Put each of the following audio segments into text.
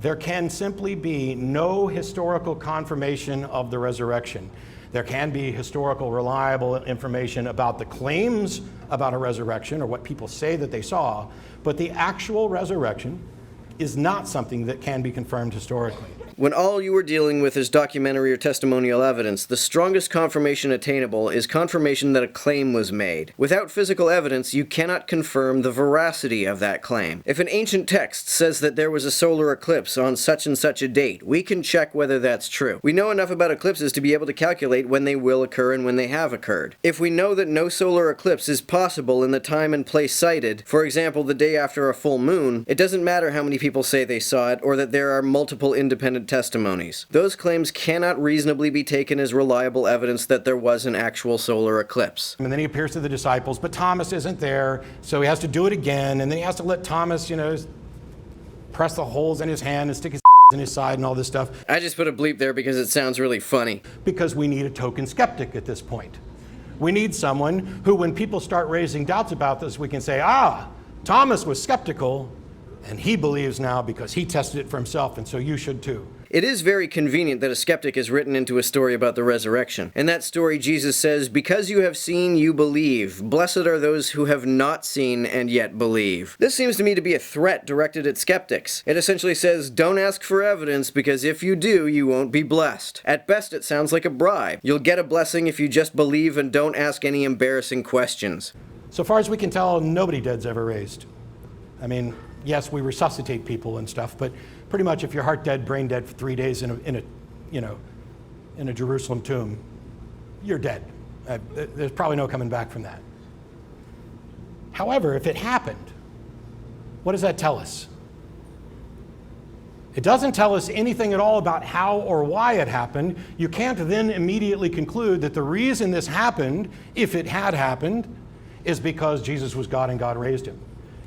there can simply be no historical confirmation of the resurrection. There can be historical, reliable information about the claims about a resurrection or what people say that they saw, but the actual resurrection is not something that can be confirmed historically. When all you are dealing with is documentary or testimonial evidence, the strongest confirmation attainable is confirmation that a claim was made. Without physical evidence, you cannot confirm the veracity of that claim. If an ancient text says that there was a solar eclipse on such and such a date, we can check whether that's true. We know enough about eclipses to be able to calculate when they will occur and when they have occurred. If we know that no solar eclipse is possible in the time and place cited, for example the day after a full moon, it doesn't matter how many people say they saw it or that there are multiple independent testimonies. Those claims cannot reasonably be taken as reliable evidence that there was an actual solar eclipse. And then he appears to the disciples, but Thomas isn't there, so he has to do it again, and then he has to let Thomas, press the holes in his hand and stick his in his side and all this stuff. I just put a bleep there because it sounds really funny. Because we need a token skeptic at this point. We need someone who, when people start raising doubts about this, we can say, Thomas was skeptical, and he believes now because he tested it for himself, and so you should too. It is very convenient that a skeptic is written into a story about the resurrection. In that story, Jesus says, "Because you have seen, you believe. Blessed are those who have not seen and yet believe." This seems to me to be a threat directed at skeptics. It essentially says, don't ask for evidence because if you do, you won't be blessed. At best, it sounds like a bribe. You'll get a blessing if you just believe and don't ask any embarrassing questions. So far as we can tell, nobody dead's ever raised. I mean, yes, we resuscitate people and stuff, but pretty much if you're heart dead, brain dead for 3 days in a Jerusalem tomb, you're dead. There's probably no coming back from that. However, if it happened, what does that tell us? It doesn't tell us anything at all about how or why it happened. You can't then immediately conclude that the reason this happened, if it had happened, is because Jesus was God and God raised him.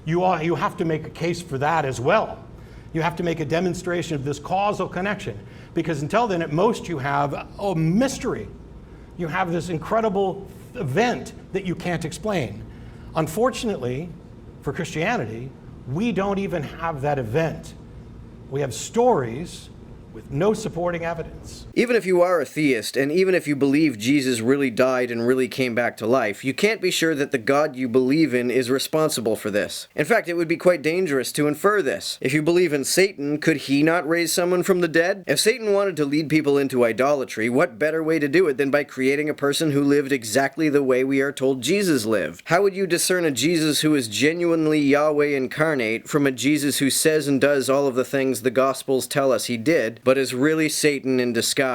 You have to make a case for that as well. You have to make a demonstration of this causal connection, because until then, at most, you have a mystery. You have this incredible event that you can't explain. Unfortunately, for Christianity, we don't even have that event. We have stories with no supporting evidence. Even if you are a theist, and even if you believe Jesus really died and really came back to life, you can't be sure that the God you believe in is responsible for this. In fact, it would be quite dangerous to infer this. If you believe in Satan, could he not raise someone from the dead? If Satan wanted to lead people into idolatry, what better way to do it than by creating a person who lived exactly the way we are told Jesus lived? How would you discern a Jesus who is genuinely Yahweh incarnate from a Jesus who says and does all of the things the Gospels tell us he did, but is really Satan in disguise?